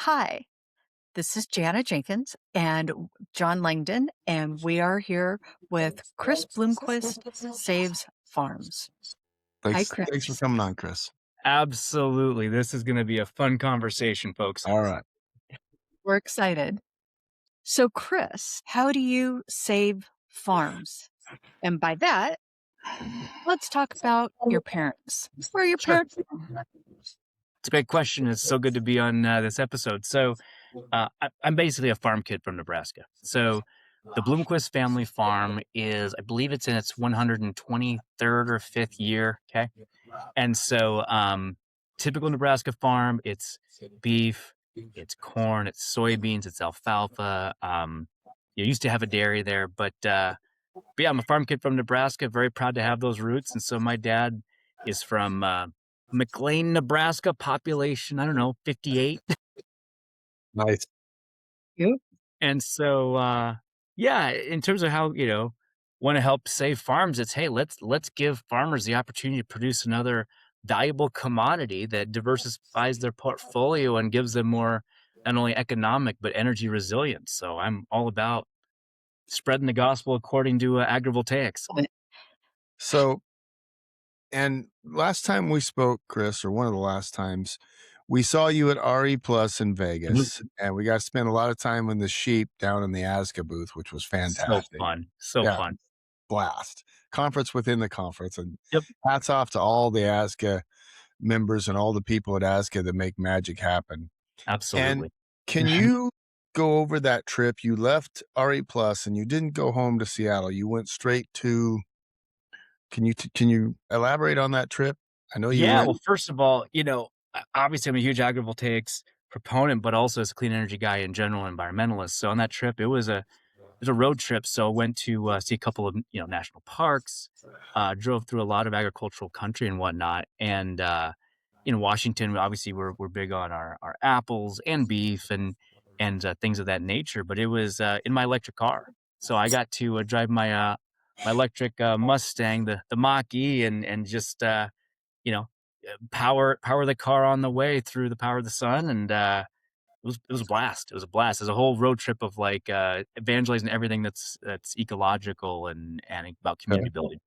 Hi, this is Jana Jenkins and John Langdon, and we are here with Chris Bloomquist Saves Farms. Hi, Thanks for Chris. coming on, Chris. Absolutely. This is gonna be a fun conversation, folks. All right. We're excited. So, Chris, how do you save farms? And by that, let's talk about your parents. Where are your Sure. parents from? It's a great question. It's so good to be on this episode. I'm basically a farm kid from Nebraska. So, the Bloomquist family farm is, I believe it's in its 123rd or 5th year. Okay. Typical Nebraska farm, it's beef, it's corn, it's soybeans, it's alfalfa. You used to have a dairy there, but yeah, I'm a farm kid from Nebraska, very proud to have those roots, and so my dad is from, McLean, Nebraska, population, I don't know, 58, Nice. You? yeah, in terms of how, wanna help save farms, it's, "Hey, let's give farmers the opportunity to produce another valuable commodity that diversifies their portfolio and gives them more, not only economic, but energy resilience." So I'm all about spreading the gospel according to, agrivoltaics. So, and last time we spoke, Chris, or one of the last times, we saw you at RE Plus in Vegas, and we got to spend a lot of time with the sheep down in the ASCA booth, which was So fantastic. fun, so Yeah, fun. blast. Conference within the conference. And Yep, hats off to all the ASCA members and all the people at ASCA that make magic happen. And absolutely. can you go over that trip? You left RE Plus and you didn't go home to Seattle. You went straight to, can you elaborate on that trip? I know you Yeah, went. well, first of all, obviously, I'm a huge agrivoltaics proponent, but also as a clean energy guy in general, environmentalist. So on that trip, it was a road trip. So I went to see a couple of national parks, drove through a lot of agricultural country and whatnot, and in Washington, obviously, we're big on our apples and beef and things of that nature. But it was in my electric car, so I got to drive my electric Mustang, the Mach E, and just you know, power the car on the way through the power of the sun, and, it was a blast. It was a blast. It was a whole road trip of, like, evangelizing everything that's ecological and about Okay. community building.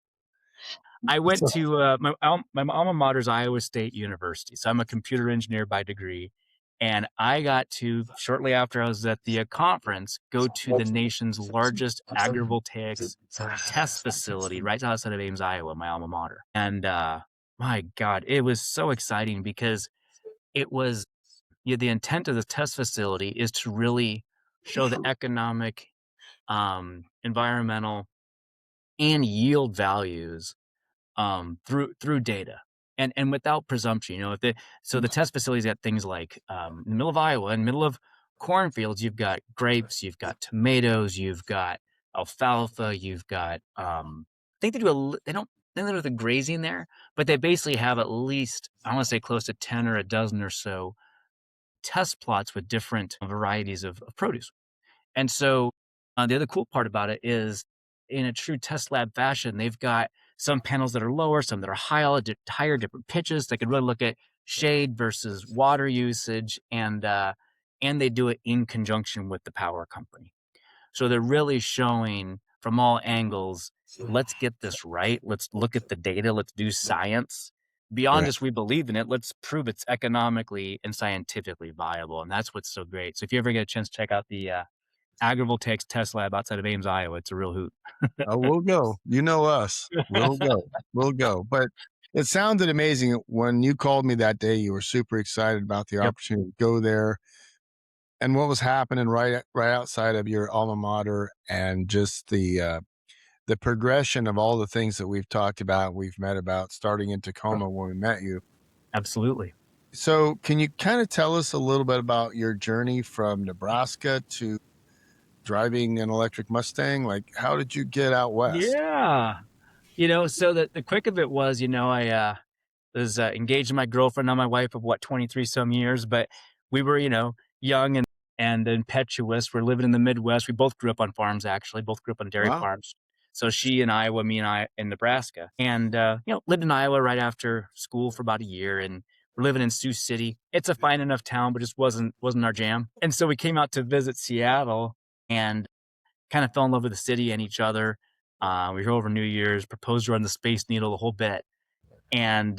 I went So, to, my alma mater is Iowa State University, so I'm a computer engineer by degree, and I got to, shortly after I was at the, conference, go to the nation's largest agrivoltaics test facility right outside of Ames, Iowa, my alma mater, and, my god, it was so exciting because it was the intent of the test facility is to really show the economic, environmental, and yield values through data and without presumption. So the test facilities got things like in the middle of Iowa, in the middle of cornfields, you've got grapes, you've got tomatoes, you've got alfalfa, you've got I think they don't think they do the grazing there, but they basically have at least, I want to say, close to 10 or a dozen or so test plots with different varieties of produce. And so, the other cool part about it is, in a true test lab fashion, they've got some panels that are lower, some that are higher, different pitches. They could really look at shade versus water usage, and they do it in conjunction with the power company. So they're really showing from all angles, let's get this right. Let's look at the data. Let's do science. Beyond right. just we believe in it, let's prove it's economically and scientifically viable. And that's what's so great. So if you ever get a chance to check out the Agrivoltaics test lab outside of Ames, Iowa, it's a real hoot. Oh, we'll go. You know us. We'll go. We'll go. But it sounded amazing when you called me that day. You were super excited about the Yep. opportunity to go there and what was happening right outside of your alma mater, and just the progression of all the things that we've talked about, we've met about, starting in Tacoma when we met you. Absolutely. So, can you kind of tell us a little bit about your journey from Nebraska to driving an electric Mustang? Like, how did you get out west? Yeah. So the quick of it was, I was engaged to my girlfriend, now my wife of 23 some years, but we were, young and impetuous. We're living in the Midwest. We both grew up on farms, actually, both grew up on dairy Wow. farms. So she in Iowa, me and I in Nebraska. And, lived in Iowa right after school for about a year. And We're living in Sioux City. It's a fine enough town, but just wasn't our jam. And so we came out to visit Seattle and kind of fell in love with the city and each other. We were here over New Year's, proposed to run the Space Needle, the whole bit, and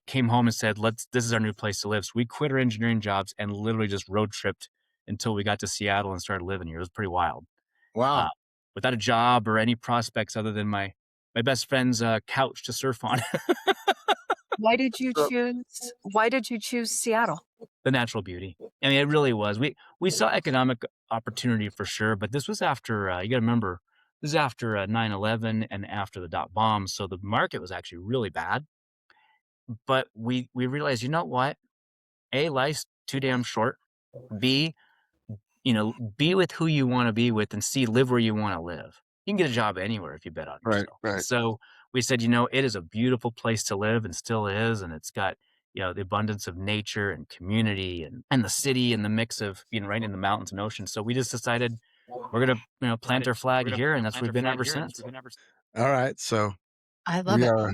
came home and said, this is our new place to live. So we quit our engineering jobs and literally just road tripped until we got to Seattle and started living here. It was pretty wild. Wow. Without a job or any prospects other than my best friend's couch to surf on. Why did you choose Seattle? The natural beauty. I mean, it really was. We saw economic opportunity for sure, but this was after, you got to remember, this is after 9/11 and after the dot bomb. So the market was actually really bad. But we realized, you know what? A, life's too damn short. B, be with who you want to be with, and C, live where you want to live. You can get a job anywhere if you bet on yourself. Right. So we said, it is a beautiful place to live and still is. And it's got, the abundance of nature and community and the city and the mix of being right in the mountains and oceans. So we just decided we're going to, plant our flag here. And that's where we've been ever since. All right. So I love we it. are.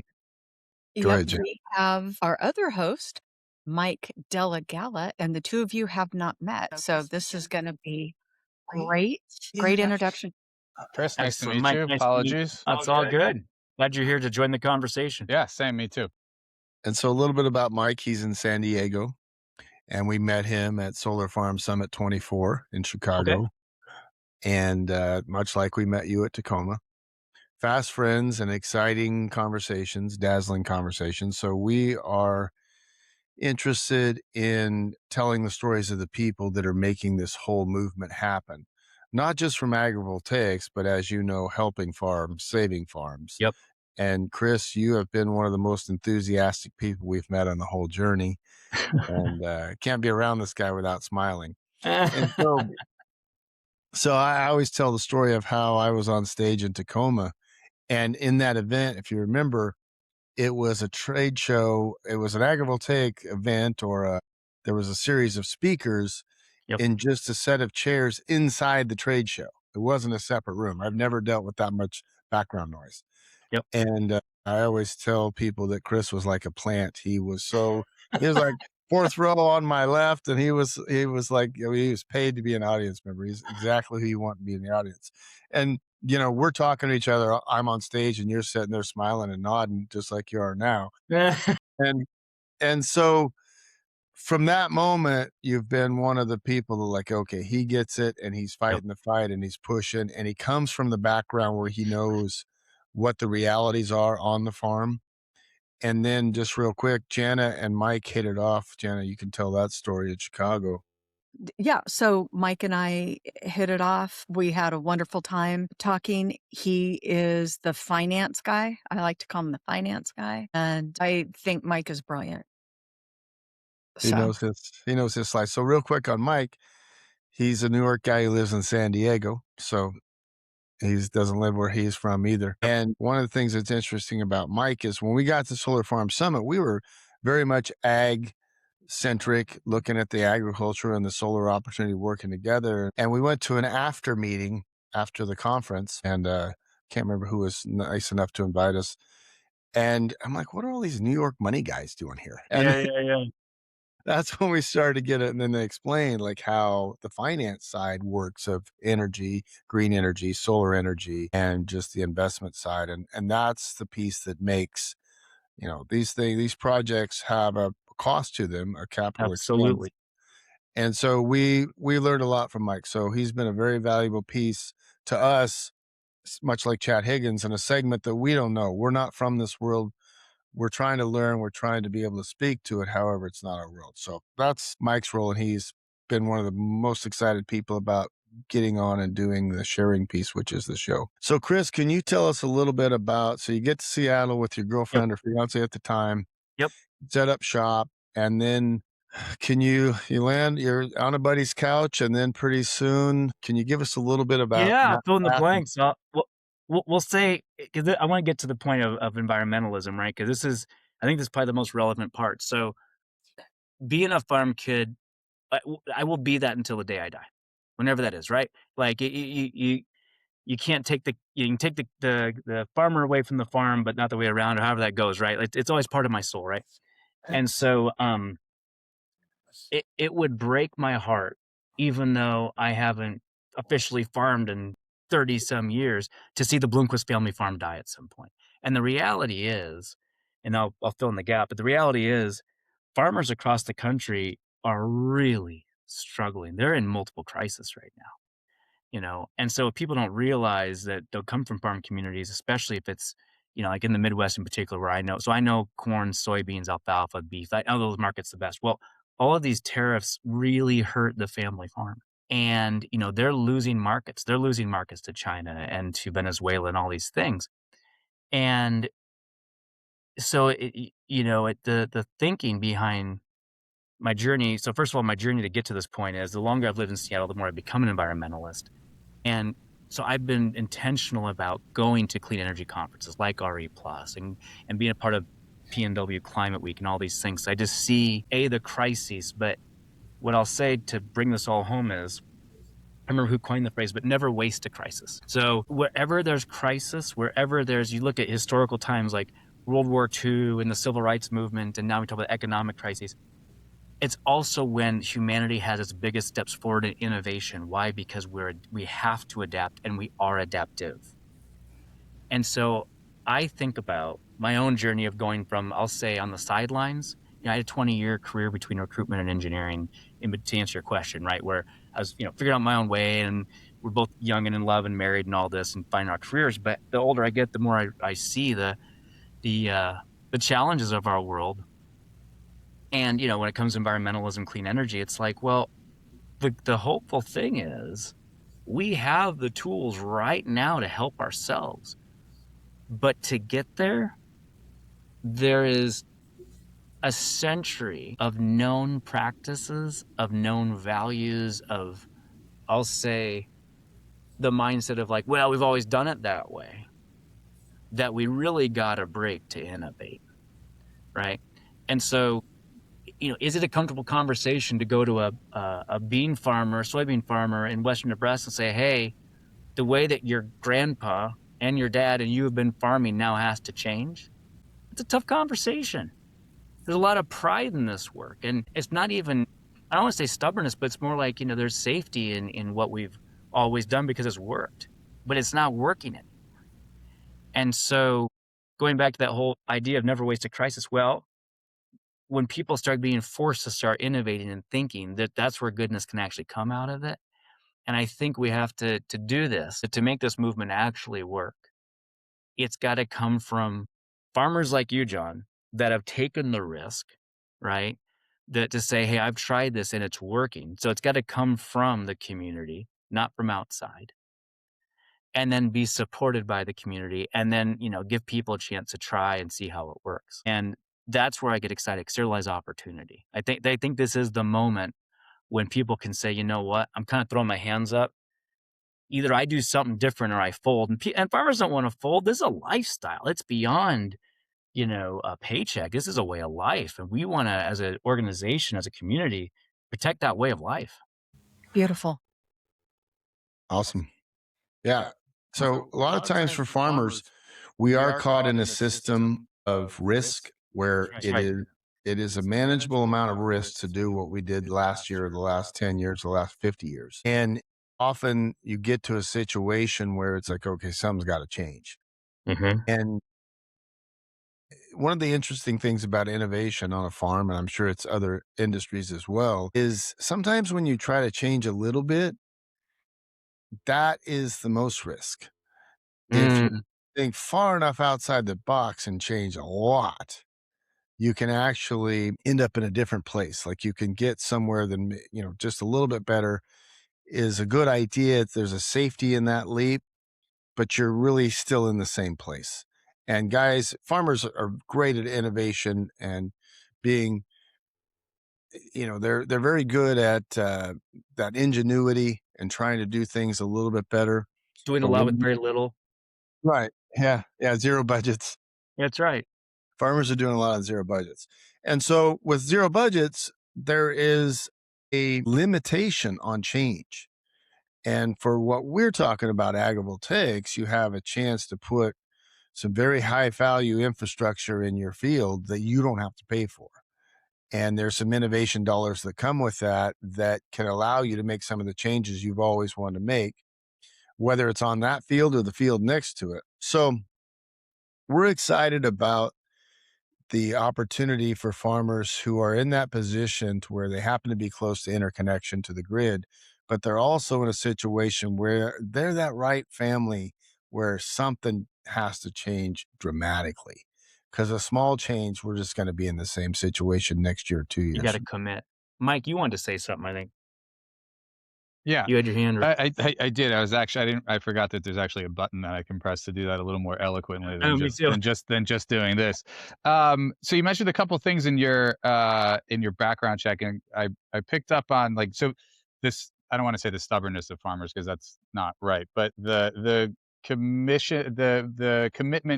Go ahead, Jen. We have our other host, Mike Della Gala, and the two of you have not met. So this is going to be great introduction. Chris, nice to Excellent. meet Mike, you. nice to meet you. Apologies. That's all good. Glad you're here to join the conversation. Yeah, same. Me too. And so a little bit about Mike. He's in San Diego, and we met him at Solar Farm Summit 24 in Chicago. Okay. And much like we met you at Tacoma, fast friends and exciting conversations, dazzling conversations. So we are interested in telling the stories of the people that are making this whole movement happen, not just from agrivoltaics, but as you know, helping farms, saving farms. Yep. And Chris, you have been one of the most enthusiastic people we've met on the whole journey, and can't be around this guy without smiling. And so I always tell the story of how I was on stage in Tacoma, and in that event, if you remember, it was a trade show. It was an agrivoltaic event, there was a series of speakers Yep. in just a set of chairs inside the trade show. It wasn't a separate room. I've never dealt with that much background noise. Yep. And I always tell people that Chris was like a plant. He was like fourth row on my left, and he was like, he was paid to be an audience member. He's exactly who you want to be in the audience. And we're talking to each other. I'm on stage and you're sitting there smiling and nodding just like you are now. And so from that moment, you've been one of the people that like, okay, he gets it, and he's fighting the fight, and he's pushing, and he comes from the background where he knows what the realities are on the farm. And then just real quick, Jana and Mike hit it off. Jana, you can tell that story in Chicago. Yeah. So Mike and I hit it off. We had a wonderful time talking. He is the finance guy. I like to call him the finance guy. And I think Mike is brilliant. He knows his slice. So real quick on Mike, he's a New York guy who lives in San Diego. So he doesn't live where he's from either. And one of the things that's interesting about Mike is when we got to Solar Farm Summit, we were very much ag centric, looking at the agriculture and the solar opportunity working together. And we went to an after meeting after the conference, and can't remember who was nice enough to invite us. And I'm like, what are all these New York money guys doing here? And Yeah. that's when we started to get it. And then they explained like how the finance side works of energy, green energy, solar energy, and just the investment side. And that's the piece that makes, these projects have a cost to them, a capital Absolutely. expense. And so we learned a lot from Mike. So he's been a very valuable piece to us, much like Chad Higgins, in a segment that we don't know. We're not from this world. We're trying to learn. We're trying to be able to speak to it. However, it's not our world. So that's Mike's role. And he's been one of the most excited people about getting on and doing the sharing piece, which is the show. So Chris, can you tell us a little bit about, so you get to Seattle with your girlfriend or fiance at the time. Yep. Set up shop, and then you're on a buddy's couch, and then pretty soon, can you give us a little bit about fill in the blanks. We'll say, because I want to get to the point of environmentalism, right? Because I think this is probably the most relevant part. So being a farm kid, I will be that until the day I die, whenever that is, right? Like you can't take you can take the farmer away from the farm, but not the way around, or however that goes, right? Like, it's always part of my soul, right? And so it would break my heart, even though I haven't officially farmed in 30 some years, to see the Bloomquist family farm die at some point. And the reality is, and I'll fill in the gap, but the reality is farmers across the country are really struggling. They're in multiple crises right now, and so people don't realize that they'll come from farm communities, especially if it's, like in the Midwest in particular, where I know corn, soybeans, alfalfa, beef. I know those markets the best. Well, all of these tariffs really hurt the family farm. And, they're losing markets. They're losing markets to China and to Venezuela and all these things. And so, the thinking behind my journey. So first of all, my journey to get to this point is, the longer I've lived in Seattle, the more I've become an environmentalist. And so I've been intentional about going to clean energy conferences like RE Plus and being a part of PNW Climate Week and all these things. So I just see the crises. But what I'll say to bring this all home is, I remember who coined the phrase, but never waste a crisis. So wherever there's crisis, you look at historical times like World War II and the Civil Rights Movement, and now we talk about economic crises. It's also when humanity has its biggest steps forward in innovation. Why? Because we have to adapt, and we are adaptive. And so I think about my own journey of going from, I'll say, on the sidelines. I had a 20-year career between recruitment and engineering, to answer your question, right? Where I was, figuring out my own way, and we're both young and in love and married and all this and finding our careers. But the older I get, the more I see the challenges of our world. And, when it comes to environmentalism, clean energy, it's like, well, the hopeful thing is we have the tools right now to help ourselves. But to get there, there is a century of known practices, of known values, of, I'll say, the mindset of like, well, we've always done it that way, that we really got to break to innovate, right? And so, is it a comfortable conversation to go to a bean farmer, soybean farmer in Western Nebraska and say, hey, the way that your grandpa and your dad and you have been farming now has to change? It's a tough conversation. There's a lot of pride in this work. And it's not even, I don't want to say stubbornness, but it's more like, there's safety in what we've always done because it's worked, but it's not working anymore. And so going back to that whole idea of never waste a crisis, well, when people start being forced to start innovating and thinking, that's where goodness can actually come out of it. And I think we have to do this, to make this movement actually work. It's got to come from farmers like you, John, that have taken the risk, right? That to say, hey, I've tried this and it's working. So it's got to come from the community, not from outside. And then be supported by the community, and then, give people a chance to try and see how it works. And that's where I get excited, because there lies opportunity. They think this is the moment when people can say, you know what, I'm kind of throwing my hands up. Either I do something different or I fold. And farmers don't want to fold. This is a lifestyle. It's beyond, a paycheck. This is a way of life. And we want to, as an organization, as a community, protect that way of life. Beautiful. Awesome. Yeah. So a lot of times for farmers, we are caught in a system of risk where it is a manageable amount of risk to do what we did last year, the last 10 years, the last 50 years. And often you get to a situation where it's like, okay, something's got to change. Mm-hmm. And one of the interesting things about innovation on a farm, and I'm sure it's other industries as well, is sometimes when you try to change a little bit, that is the most risk. If you think far enough outside the box and change a lot, you can actually end up in a different place. Like you can get somewhere that, just a little bit better is a good idea. There's a safety in that leap, but you're really still in the same place. And guys, farmers are great at innovation and being, they're very good at that ingenuity and trying to do things a little bit better. Doing a lot with very little. Right. Yeah. Zero budgets. That's right. Farmers are doing a lot on zero budgets. And so with zero budgets, there is a limitation on change. And for what we're talking about, agrivoltaics, you have a chance to put some very high value infrastructure in your field that you don't have to pay for. And there's some innovation dollars that come with that that can allow you to make some of the changes you've always wanted to make, whether it's on that field or the field next to it. So we're excited about the opportunity for farmers who are in that position to where they happen to be close to interconnection to the grid, but they're also in a situation where they're that right family where something has to change dramatically. Because a small change, we're just going to be in the same situation next year, 2 You years got to from commit. Mike, you wanted to say something, I think. Yeah, You had your hand raised. I did. I forgot that there's actually a button that I can press to do that a little more eloquently than Oh, me too. just doing this. So you mentioned a couple things in your background check, and I picked up on, like, so this, I don't want to say the stubbornness of farmers because that's not right, but the commitment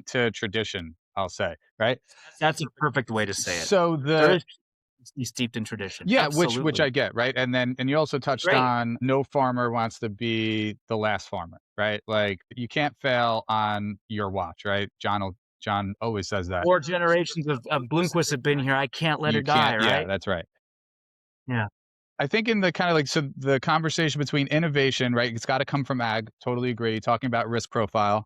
to tradition, I'll say, right? That's a perfect way to say it. So There is to be steeped in tradition. yeah, which Absolutely. I get, right? And you also touched Great. on no farmer wants to be the last farmer, right? Like, you can't fail on your watch, right? John always says that. 4 generations of Bloomquist have been here. I can't let her You can't, die, yeah, right? that's right. Yeah. I think in the kind of like, so the conversation between innovation, right? It's got to come from ag. Totally agree. Talking about risk profile,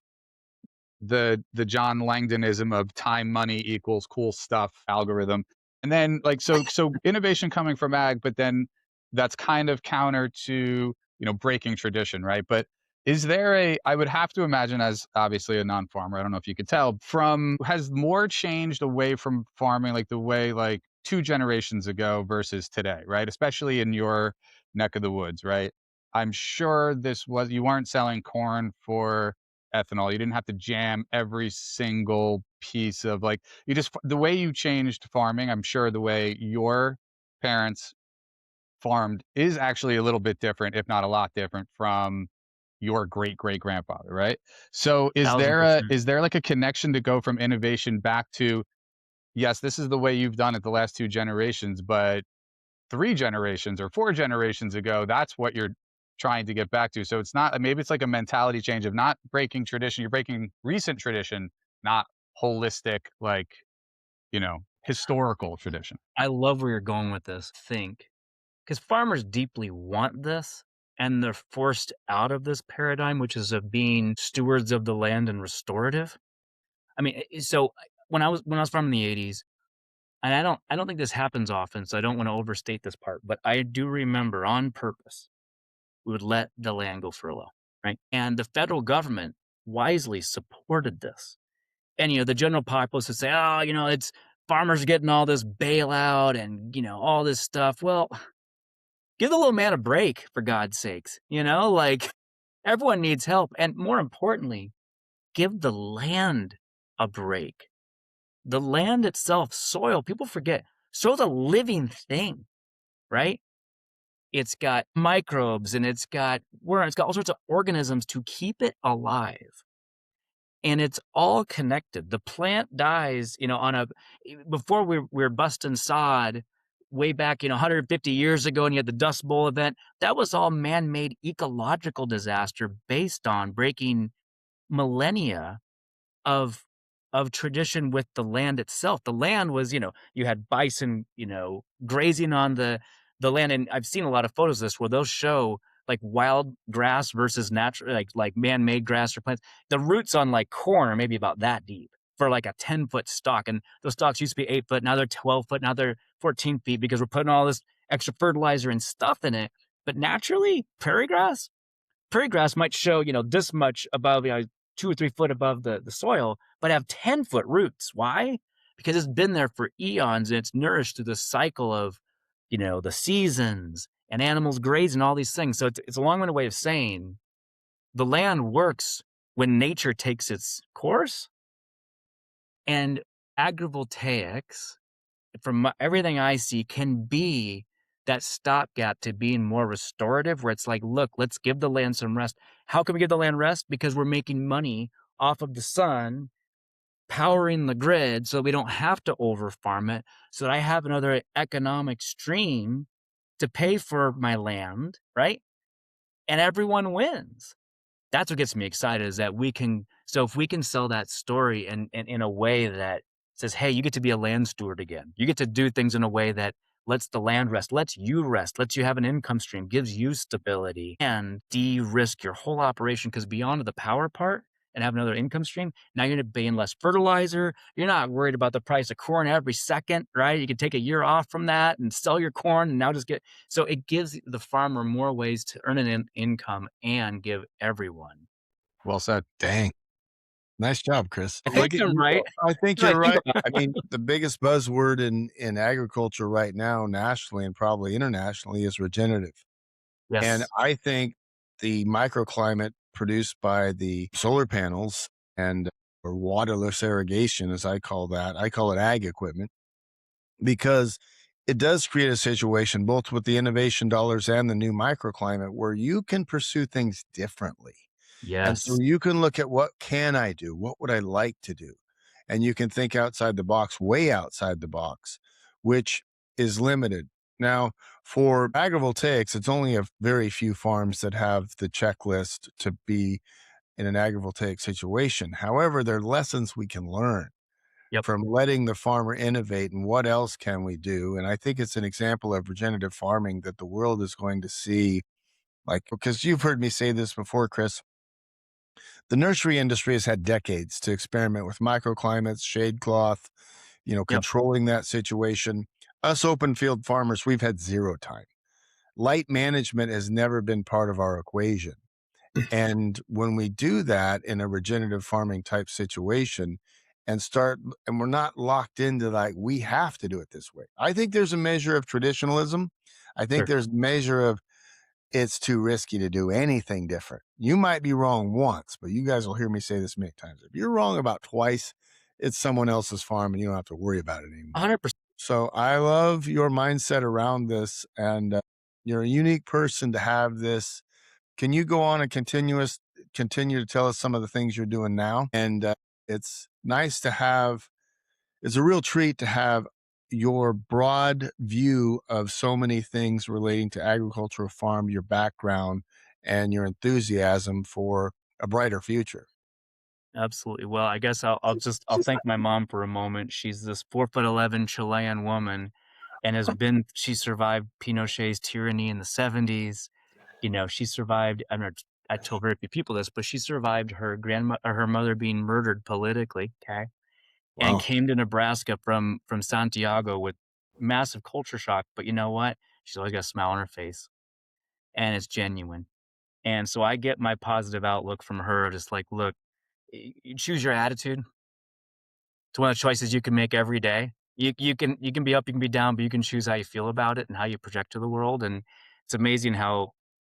the John Langdonism of time money equals cool stuff algorithm. And then, like, so innovation coming from ag, but then that's kind of counter to, breaking tradition, right? But is there I would have to imagine, as obviously a non-farmer, I don't know if you could tell, has more changed away from farming, like the way, like, 2 generations ago versus today, right? Especially in your neck of the woods, right? I'm sure you weren't selling corn for ethanol. You didn't have to jam every single piece of, like, the way you changed farming. I'm sure the way your parents farmed is actually a little bit different, if not a lot different, from your great great grandfather, right? So ,1000%. is there like a connection to go from innovation back to, yes, this is the way you've done it the last 2 generations, but 3 generations or 4 generations ago, that's what you're trying to get back to. So it's not, maybe it's like a mentality change of not breaking tradition. You're breaking recent tradition, not holistic, like, historical tradition. I love where you're going with this. Think, because farmers deeply want this, and they're forced out of this paradigm, which is of being stewards of the land and restorative. I mean, so when I was farming in the '80s, and I don't think this happens often, so I don't want to overstate this part, but I do remember on purpose we would let the land go furlough, right? And the federal government wisely supported this. And the general populace would say, "Oh, it's farmers getting all this bailout and all this stuff." Well, give the little man a break, for God's sakes. Like, everyone needs help, and more importantly, give the land a break. The land itself, soil, people forget, soil's a living thing, right? It's got microbes and it's got worms, it's got all sorts of organisms to keep it alive. And it's all connected. The plant dies, before we were busting sod way back, 150 years ago, and you had the Dust Bowl event. That was all man-made ecological disaster based on breaking millennia of tradition with the land itself. The land was, you had bison, grazing on the land, and I've seen a lot of photos of this where they'll show like wild grass versus natural, like man-made grass or plants. The roots on like corn are maybe about that deep for like a 10-foot stalk, and those stalks used to be 8 foot, now they're 12 foot, now they're 14 feet because we're putting all this extra fertilizer and stuff in it. But naturally, prairie grass might show, this much above, 2 or 3 foot above the soil, but have 10-foot roots. Why? Because it's been there for eons and it's nourished through the cycle of, the seasons and animals grazing, all these things. So it's a long-winded way of saying the land works when nature takes its course. And agrivoltaics, from everything I see, can be that stopgap to being more restorative, where it's like, look, let's give the land some rest. How can we give the land rest? Because we're making money off of the sun, powering the grid so we don't have to over farm it, so that I have another economic stream to pay for my land, right? And everyone wins. That's what gets me excited, is that if we can sell that story in a way that says, hey, you get to be a land steward again. You get to do things in a way that lets the land rest, lets you rest, lets you have an income stream, gives you stability, and de-risk your whole operation. Because beyond the power part and have another income stream, now you're paying less fertilizer. You're not worried about the price of corn every second, right? You can take a year off from that and sell your corn and now just get. So it gives the farmer more ways to earn an income and give everyone. Well said. Dang. Nice job, Chris. I think I'm right. I think No, I you're think right. about I mean, the biggest buzzword in agriculture right now, nationally and probably internationally, is regenerative. And Yes. I think the microclimate produced by the solar panels and or waterless irrigation, as I call it ag equipment, because it does create a situation both with the innovation dollars and the new microclimate where you can pursue things differently. And so Yes. you can look at what can I do? What would I like to do? And you can think outside the box, way outside the box, which is limited. Now, for agrivoltaics, it's only a very few farms that have the checklist to be in an agrivoltaic situation. However, there are lessons we can learn Yep. from letting the farmer innovate and what else can we do. And I think it's an example of regenerative farming that the world is going to see, like, because you've heard me say this before, Chris. The nursery industry has had decades to experiment with microclimates, shade cloth, Yep. controlling that situation. Us open field farmers, we've had zero time. Light management has never been part of our equation. And when we do that in a regenerative farming type situation and we're not locked into like, we have to do it this way. I think there's a measure of traditionalism. I think Sure. there's a measure of it's too risky to do anything different. You might be wrong once, but you guys will hear me say this many times. If you're wrong about twice, it's someone else's farm and you don't have to worry about it anymore. 100%. So I love your mindset around this, and you're a unique person to have this. Can you go on and continue to tell us some of the things you're doing now? And it's nice to have, it's a real treat to have your broad view of so many things relating to agricultural farm, your background, and your enthusiasm for a brighter future. Absolutely. Well, I guess I'll thank my mom for a moment. She's this 4'11" Chilean woman and she survived Pinochet's tyranny in the 70s. She survived, I told very few people this, but she survived her her mother being murdered politically, okay? And Wow. came to Nebraska from Santiago with massive culture shock. But you know what? She's always got a smile on her face and it's genuine. And so I get my positive outlook from her, just like, look, you choose your attitude. It's one of the choices you can make every day. You can be up, you can be down, but you can choose how you feel about it and how you project to the world. And it's amazing how,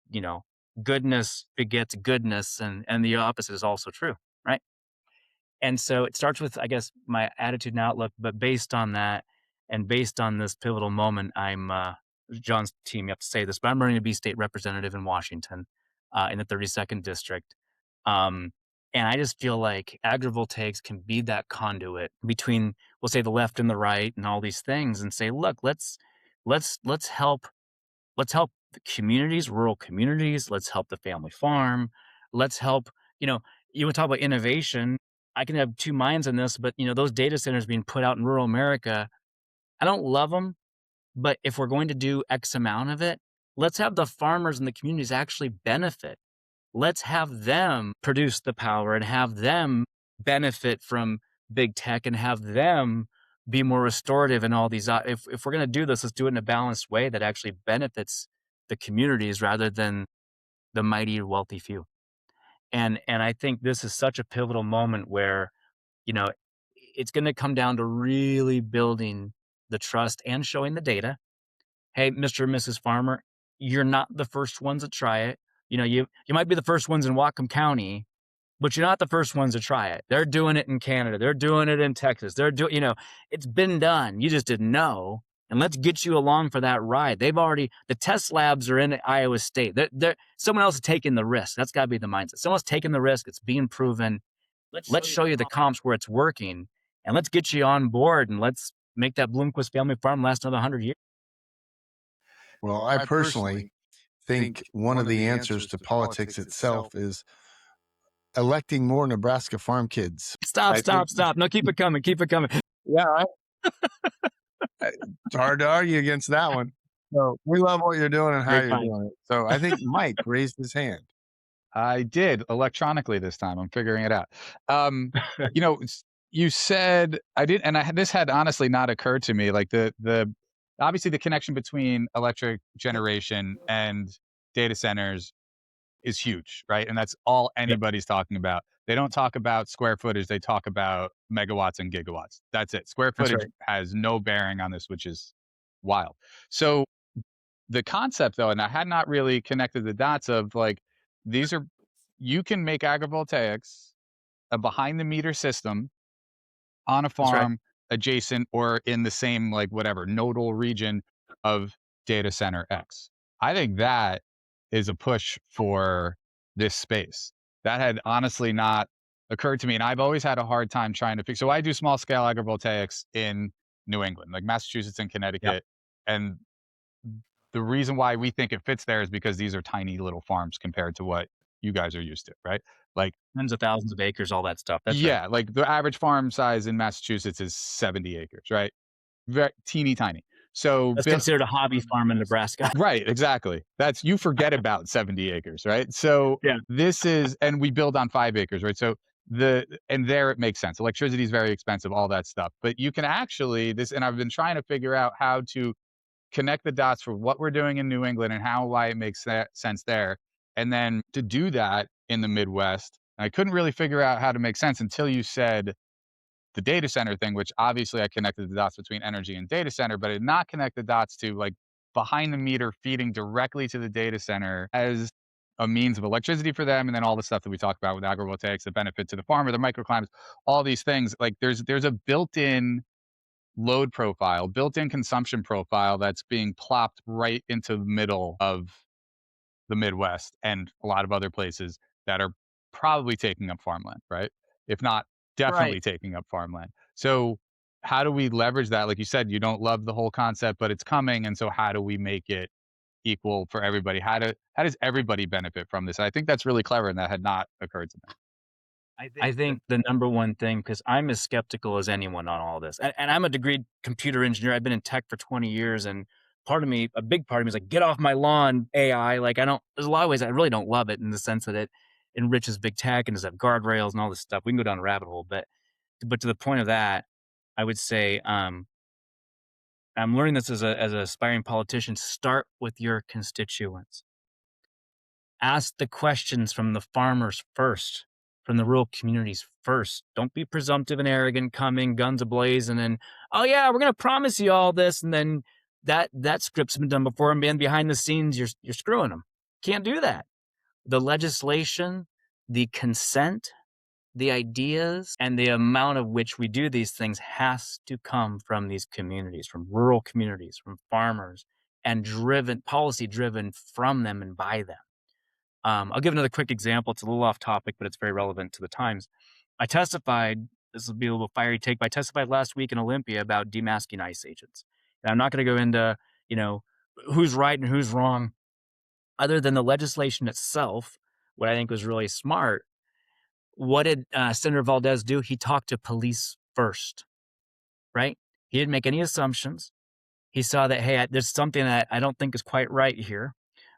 you know, goodness begets goodness, and the opposite is also true, right? And so it starts with, I guess, my attitude and outlook, but based on that and based on this pivotal moment, I'm John's team, you have to say this, but I'm running to be state representative in Washington, in the 32nd district. Um, and I just feel like agrivoltaics can be that conduit between, we'll say, the left and the right and all these things, and say, look, let's help the communities, rural communities. Let's help the family farm. Let's help, you want to talk about innovation. I can have two minds on this, but those data centers being put out in rural America, I don't love them, but if we're going to do X amount of it, let's have the farmers and the communities actually benefit. Let's have them produce the power and have them benefit from big tech and have them be more restorative and all these. If we're going to do this, let's do it in a balanced way that actually benefits the communities rather than the mighty wealthy few. And I think this is such a pivotal moment where, you know, it's going to come down to really building the trust and showing the data. Hey, Mr. and Mrs. Farmer, you're not the first ones to try it. You might be the first ones in Whatcom County, but you're not the first ones to try it. They're doing it in Canada. They're doing it in Texas. They're doing, it's been done. You just didn't know. And let's get you along for that ride. The test labs are in Iowa State. Someone else is taking the risk. That's got to be the mindset. Someone's taking the risk. It's being proven. Let's show you the comps where it's working, and let's get you on board, and let's make that Bloomquist family farm last another 100 years. Well, I personally think one of the answers to politics itself is electing more Nebraska farm kids. Stop. No, keep it coming. Yeah, it's hard to argue against that one. So we love what you're doing and how Very you're kind. doing it. So I think Mike raised his hand. I did electronically this time. I'm figuring it out. You know, you said I did, and this had honestly not occurred to me. Like the obviously the connection between electric generation and data centers is huge, right? And that's all Yep, anybody's talking about. They don't talk about square footage. They talk about megawatts and gigawatts. That's it. Square that's footage right. has no bearing on this, which is wild. So the concept though, and I had not really connected the dots of like, these are, you can make agrivoltaics a behind the meter system on a That's right. farm adjacent or in the same like whatever nodal region of data center X. I think that is a push for this space. That had honestly not occurred to me. And I've always had a hard time trying to fix. So I do small scale agrivoltaics in New England, like Massachusetts and Yep. Connecticut. And the reason why we think it fits there is because these are tiny little farms compared to what you guys are used to, right? Like, Tens of thousands of acres, all that stuff. That's right. yeah, like the average farm size in Massachusetts is 70 acres, right? Very teeny tiny. So, That's considered a hobby farm in Nebraska. right, exactly. That's, you forget about 70 acres, right? So Yeah. this is, and we build on 5 acres, right? So and there it makes sense. Electricity is very expensive, all that stuff. But you can actually, and I've been trying to figure out how to connect the dots for what we're doing in New England and why it makes that sense there. And then to do that in the Midwest, I couldn't really figure out how to make sense until you said the data center thing, which obviously I connected the dots between energy and data center, but I did not connect the dots to like behind the meter feeding directly to the data center as a means of electricity for them. And then all the stuff that we talk about with agrivoltaics, the benefit to the farmer, the microclimates, all these things. Like there's a built-in load profile, built-in consumption profile that's being plopped right into the middle of the Midwest and a lot of other places that are probably taking up farmland, right? If not Right. definitely taking up farmland. So how do we leverage that? Like you said, you don't love the whole concept, but it's coming. And so how do we make it equal for everybody? How does everybody benefit from this? I think that's really clever, and that had not occurred to me. I think the number one thing, because I'm as skeptical as anyone on all this, and I'm a degreed computer engineer. I've been in tech for 20 years, and part of me, a big part of me is like, get off my lawn, AI. Like, there's a lot of ways I really don't love it in the sense that it enriches big tech and does have guardrails and all this stuff. We can go down a rabbit hole, but to the point of that, I would say, I'm learning this as an aspiring politician. Start with your constituents. Ask the questions from the farmers first, from the rural communities first. Don't be presumptive and arrogant, coming guns ablaze, and then, oh yeah, we're gonna promise you all this, and then that script's been done before, and behind the scenes, you're screwing them. Can't do that. The legislation, the consent, the ideas, and the amount of which we do these things has to come from these communities, from rural communities, from farmers, and policy driven from them and by them. I'll give another quick example. It's a little off topic, but it's very relevant to the times. I testified, this will be a little fiery take, but I testified last week in Olympia about demasking ice agents. And I'm not going to go into, who's right and who's wrong, other than the legislation itself. What I think was really smart. What did Senator Valdez do? He talked to police first, right? He didn't make any assumptions. He saw that, hey, there's something that I don't think is quite right here.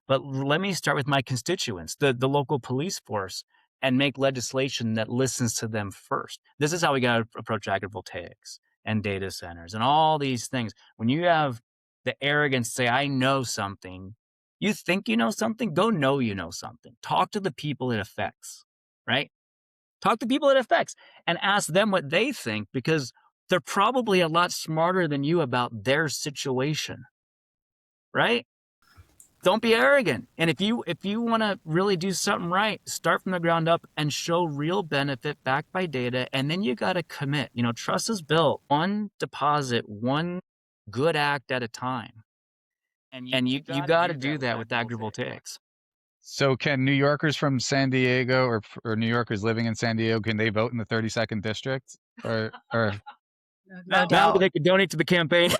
But let me start with my constituents, the local police force, and make legislation that listens to them first. This is how we got to approach agrivoltaics and data centers and all these things. When you have the arrogance to say, I know something, you think you know something, go know you know something. Talk to the people it affects, right? Talk to people it affects and ask them what they think, because they're probably a lot smarter than you about their situation, right? Don't be arrogant. And if you want to really do something right, start from the ground up and show real benefit backed by data. And then you got to commit. Trust is built one deposit, one good act at a time. And you got to do that with agrivoltaics. So can New Yorkers from San Diego or New Yorkers living in San Diego, can they vote in the 32nd district? Or Now they could donate to the campaign.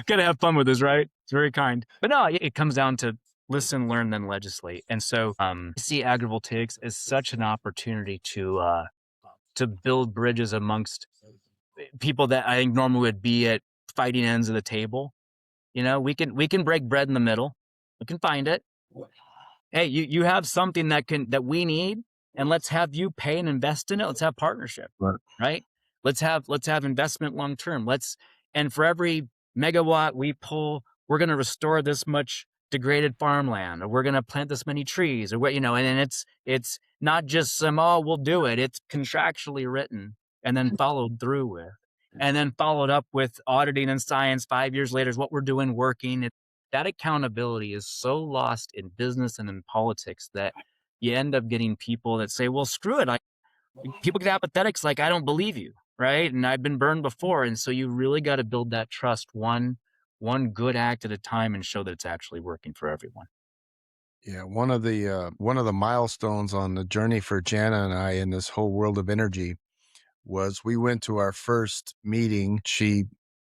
Got to have fun with this, right? It's very kind. But no, it comes down to listen, learn, then legislate. And so I see agrivoltaics as such an opportunity to build bridges amongst people that I think normally would be at fighting ends of the table. We can break bread in the middle. We can find it. Hey, you have something that we need, and let's have you pay and invest in it. Let's have partnership, Right. right? Let's have investment long term. And for every megawatt we pull, we're going to restore this much degraded farmland, or we're going to plant this many trees, or what, and it's not just some, oh, we'll do it. It's contractually written and then followed through with, and then followed up with auditing and science 5 years later is what we're doing working. That accountability is so lost in business and in politics that you end up getting people that say, well, screw it. People get apathetics like, I don't believe you, right? And I've been burned before. And so you really got to build that trust one good act at a time and show that it's actually working for everyone. Yeah, one of the milestones on the journey for Jana and I in this whole world of energy was we went to our first meeting. She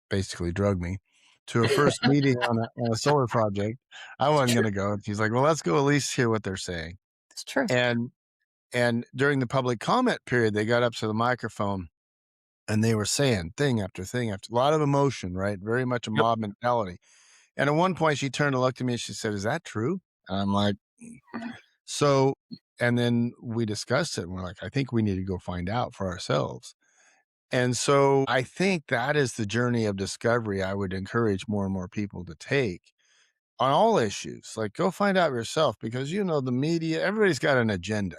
basically drugged me to a first meeting on a solar project. I wasn't going to go. She's like, well, let's go at least hear what they're saying. It's true. And during the public comment period, they got up to the microphone and they were saying thing after thing after, a lot of emotion, right? Very much a Yep. mob mentality. And at one point she turned and looked at me and she said, is that true? And I'm like, so, and then we discussed it and we're like, I think we need to go find out for ourselves. And so I think that is the journey of discovery I would encourage more and more people to take on all issues. Like, go find out yourself, because the media, everybody's got an agenda.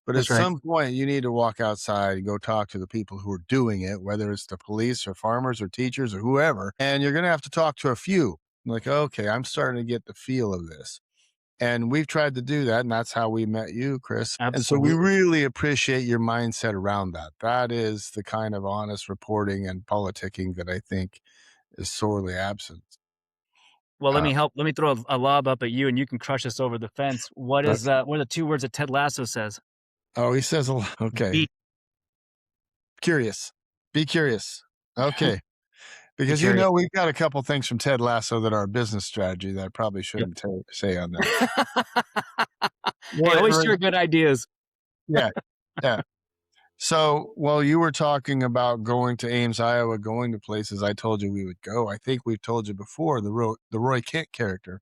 But That's at right. some point, you need to walk outside and go talk to the people who are doing it, whether it's the police or farmers or teachers or whoever. And you're going to have to talk to a few. Like, okay, I'm starting to get the feel of this. And we've tried to do that. And that's how we met you, Chris. And so we Absolutely. really appreciate your mindset around that. That is the kind of honest reporting and politicking that I think is sorely absent. Well, let me throw a lob up at you and you can crush us over the fence. What are the 2 words that Ted Lasso says? Oh, he says a lot. Okay. Be Curious. Be curious. Okay. Because curious. we've got a couple things from Ted Lasso that are a business strategy that I probably shouldn't say on that. Hey, always share good ideas. Yeah. Yeah. So while you were talking about going to Ames, Iowa, going to places I told you we would go, I think we've told you before, the Roy Kent character.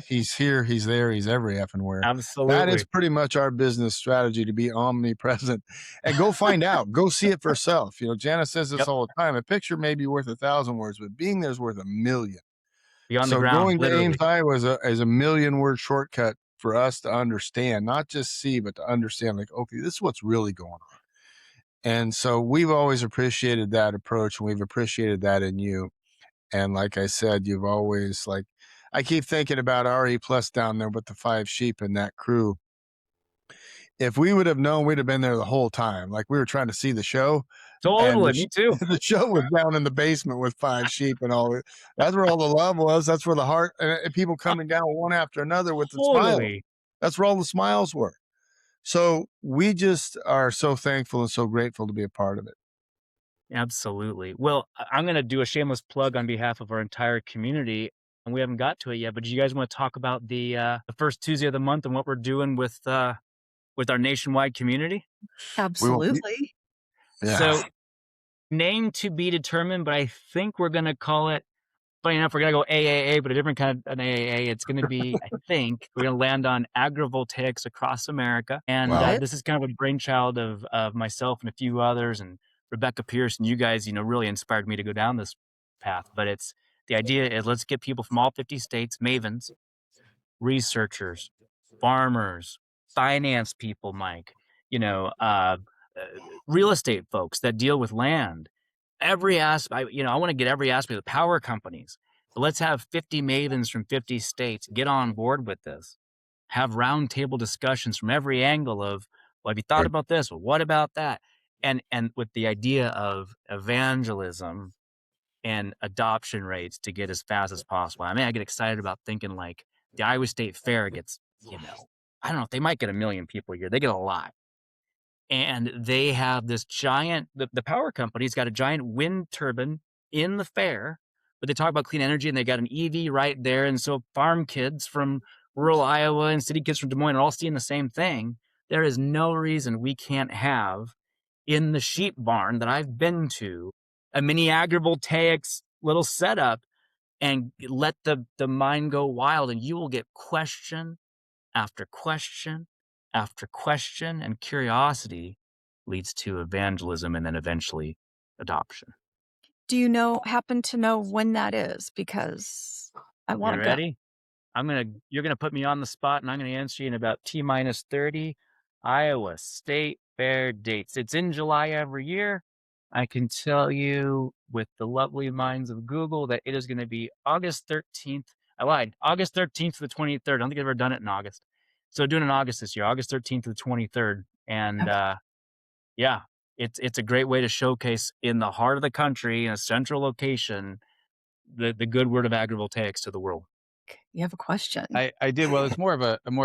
He's here, he's there, he's every effing where. Absolutely. That is pretty much our business strategy, to be omnipresent and go find out, go see it for yourself. Jana says this all the time. A picture may be worth 1,000 words, but being there is worth 1,000,000. Be on the So ground, going to literally. Ames, Iowa is a 1,000,000-word shortcut for us to understand, not just see, but to understand, like, okay, this is what's really going on. And so we've always appreciated that approach, and we've appreciated that in you. And like I said, you've always, like, I keep thinking about RE Plus down there with the 5 sheep and that crew. If we would have known, we'd have been there the whole time. Like, we were trying to see the show. Totally, me too. The show was down in the basement with 5 sheep and all. That's where all the love was. That's where the heart and people coming down one after another with the smile. That's where all the smiles were. So we just are so thankful and so grateful to be a part of it. Absolutely. Well, I'm going to do a shameless plug on behalf of our entire community, and we haven't got to it yet. But do you guys want to talk about the first Tuesday of the month and what we're doing with our nationwide community? Absolutely. Yeah. So, name to be determined, but I think we're going to call it. Funny enough, we're going to go AAA, but a different kind of an AAA. It's going to be, I think, we're going to land on agrivoltaics across America. And Wow. this is kind of a brainchild of myself and a few others, and Rebecca Pierce, and you guys, really inspired me to go down this path. But the idea is, let's get people from all 50 states, mavens, researchers, farmers, finance people, Mike, real estate folks that deal with land. Every aspect, I want to get every aspect of the power companies. But let's have 50 mavens from 50 states get on board with this. Have roundtable discussions from every angle of, well, have you thought about this? Well, what about that? And with the idea of evangelism and adoption rates to get as fast as possible. I mean, I get excited about thinking like the Iowa State Fair gets, I don't know, they might get 1 million people a year. They get a lot. And they have this giant, the power company's got a giant wind turbine in the fair, but they talk about clean energy and they got an EV right there. And so farm kids from rural Iowa and city kids from Des Moines are all seeing the same thing. There is no reason we can't have in the sheep barn that I've been to, a mini agrivoltaics little setup, and let the mind go wild, and you will get question after question after question, and curiosity leads to evangelism and then eventually adoption. Do you happen to know when that is? Because I You want to go. ready? You're gonna put me on the spot, and I'm gonna answer you in about T-minus 30 Iowa State Fair dates. It's in July every year. I can tell you with the lovely minds of Google that it is gonna be August 13th. I lied. August 13th to the 23rd. I don't think I've ever done it in August. So doing it in August this year, August 13th to the 23rd. And Okay. yeah, it's a great way to showcase in the heart of the country, in a central location, the good word of agrivoltaics to the world. You have a question. I did. Well, it's more of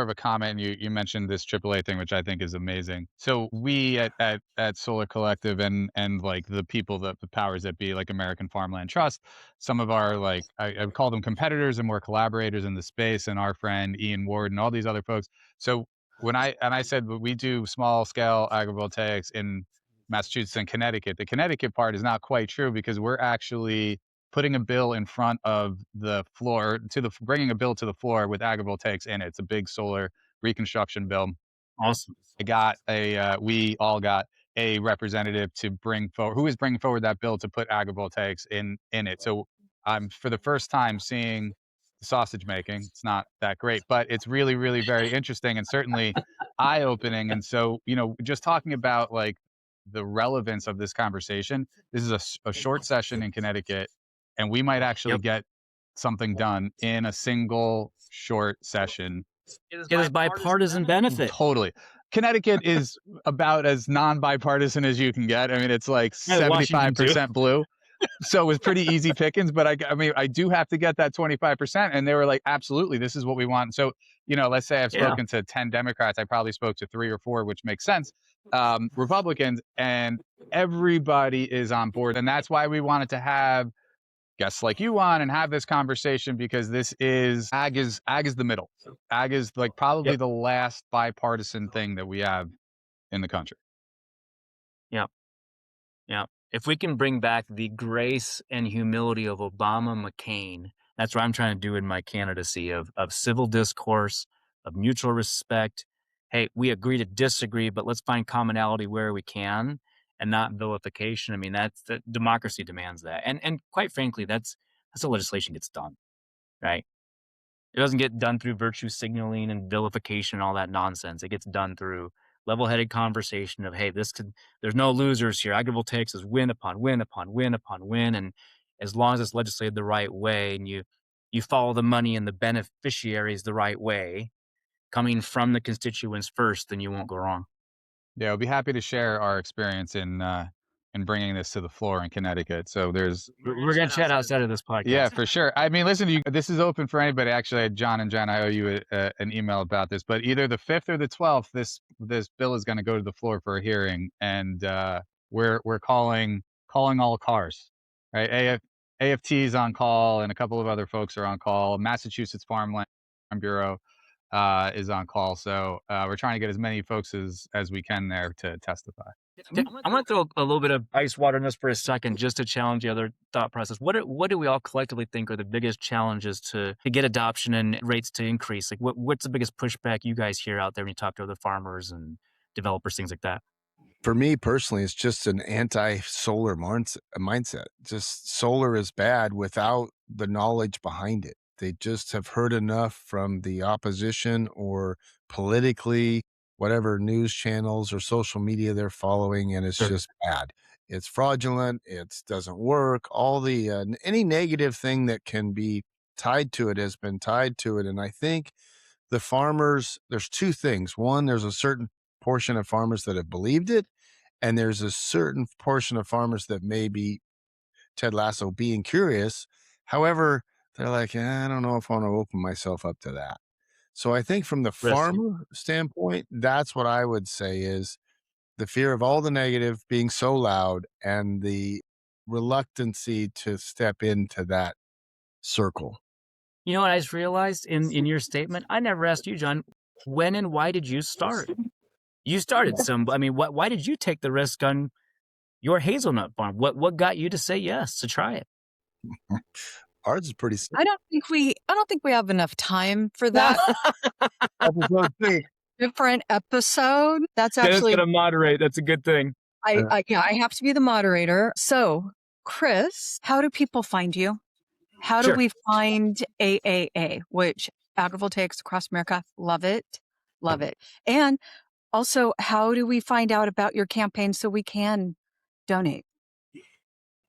a comment. You mentioned this AAA thing, which I think is amazing. So we at Solar Collective and like the people that the powers that be, like American Farmland Trust, some of our like I call them competitors and more collaborators in the space, and our friend Ian Ward and all these other folks. So when I said we do small scale agrivoltaics in Massachusetts and Connecticut, the Connecticut part is not quite true because we're actually putting a bill in front of the floor bringing a bill to the floor with agrivoltaics in it. It's a big solar reconstruction bill. Awesome. We all got a representative to bring forward who is bringing forward that bill to put agrivoltaics in it. So I'm for the first time seeing the sausage making. It's not that great, but it's really, really very interesting and certainly eye opening. And so, just talking about like the relevance of this conversation, this is a short session in Connecticut, and we might actually Yep. get something done in a single short session. It is bipartisan benefit. Totally. Connecticut is about as non-bipartisan as you can get. I mean, it's like Yeah, Washington too. 75% blue. So it was pretty easy pickings, but I mean, I do have to get that 25%. And they were like, absolutely, this is what we want. So, let's say I've Yeah. spoken to 10 Democrats. I probably spoke to 3 or 4, which makes sense. Republicans, and everybody is on board. And that's why we wanted to have guests like you on and have this conversation, because ag is the middle. Ag is like probably Yep. the last bipartisan thing that we have in the country. Yeah. Yeah. If we can bring back the grace and humility of Obama McCain, that's what I'm trying to do in my candidacy of civil discourse, of mutual respect. Hey, we agree to disagree, but let's find commonality where we can and not vilification. I mean, that democracy demands that. And quite frankly, that's how legislation gets done, right? It doesn't get done through virtue signaling and vilification and all that nonsense. It gets done through level-headed conversation of, hey, there's no losers here. Agrivoltaics is win upon win upon win upon win. And as long as it's legislated the right way and you follow the money and the beneficiaries the right way, coming from the constituents first, then you won't go wrong. Yeah, I'll be happy to share our experience in bringing this to the floor in Connecticut. So We're going to chat outside of this podcast. Yeah, for sure. I mean, listen, this is open for anybody. Actually, John and Jen, I owe you an email about this, but either the 5th or the 12th, this bill is going to go to the floor for a hearing, and we're calling all cars, right? AFT's on call, and a couple of other folks are on call. Massachusetts Farmland Bureau is on call, so we're trying to get as many folks as we can there to testify. I'm going to throw a little bit of ice water in this for a second, just to challenge the other thought process. What do we all collectively think are the biggest challenges to get adoption and rates to increase? Like, what's the biggest pushback you guys hear out there when you talk to other farmers and developers, things like that? For me personally, it's just an anti-solar mindset. Just solar is bad without the knowledge behind it. They just have heard enough from the opposition or politically, whatever news channels or social media they're following, and it's Sure. just bad. It's fraudulent. It doesn't work. All the any negative thing that can be tied to it has been tied to it. And I think the farmers, there's 2 things. One, there's a certain portion of farmers that have believed it, and there's a certain portion of farmers that may be Ted Lasso being curious. However, they're like, I don't know if I want to open myself up to that. So I think from the farmer standpoint, that's what I would say is the fear of all the negative being so loud and the reluctancy to step into that circle. You know what I just realized in your statement? I never asked you, John, when and why did you start? You started some. I mean, why did you take the risk on your hazelnut farm? What got you to say yes to try it? Ours is pretty simple. I don't think we have enough time for that Episode 3. different episode. That's Dennis actually gonna moderate. That's a good thing. yeah, I have to be the moderator. So, Chris, how do people find you? How do Sure. we find AAA, which Agrivoltaics across America, love it, love it. And also, how do we find out about your campaign so we can donate?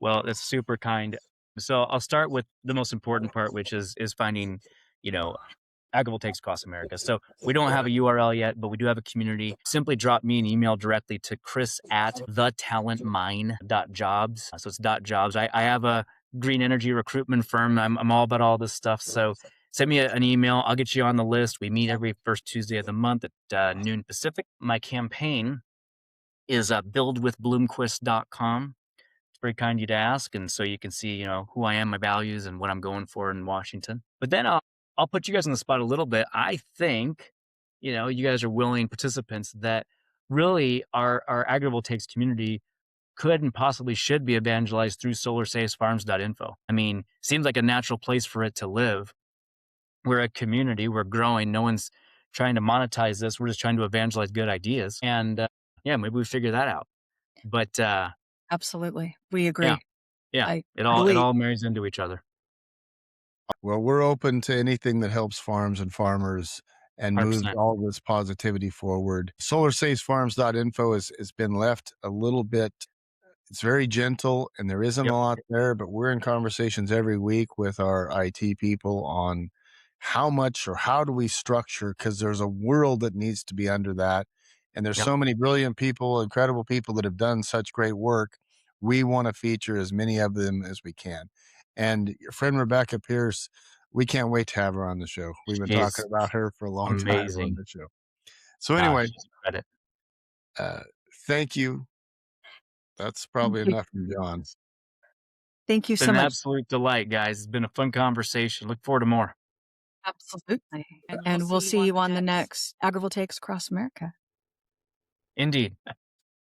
Well, that's super kind. So I'll start with the most important part, which is finding, agrivoltaics across America. So we don't have a URL yet, but we do have a community. Simply drop me an email directly to chris@thetalentmine.jobs. So it's .jobs. I have a green energy recruitment firm. I'm all about all this stuff. So send me an email. I'll get you on the list. We meet every first Tuesday of the month at noon Pacific. My campaign is buildwithbloomquist.com. It's very kind of you to ask, and so you can see, who I am, my values, and what I'm going for in Washington. But then I'll put you guys on the spot a little bit. I think, you guys are willing participants that really our agrivoltaics community could and possibly should be evangelized through solarsavesfarms.info. I mean, seems like a natural place for it to live. We're a community. We're growing. No one's trying to monetize this. We're just trying to evangelize good ideas. And yeah, maybe we figure that out. But Absolutely. We agree. yeah, it all marries into each other. Well, we're open to anything that helps farms and farmers and moves 100%. all this positivity forward. Solarsavesfarms.info has been left a little bit. It's very gentle, and there isn't Yep. a lot there, but we're in conversations every week with our IT people on how much or how do we structure, because there's a world that needs to be under that. And there's Yep. so many brilliant people, incredible people that have done such great work. We want to feature as many of them as we can. And your friend Rebecca Pierce, we can't wait to have her on the show. We've been talking about her for a long time on Amazing. the show. So anyway, Gosh, credit. thank you. That's probably Thank you. enough from John. Thank you It's so been an much. absolute delight, guys. It's been a fun conversation. Look forward to more. Absolutely. And we'll see you on the next Agrivoltaics across America. Indeed.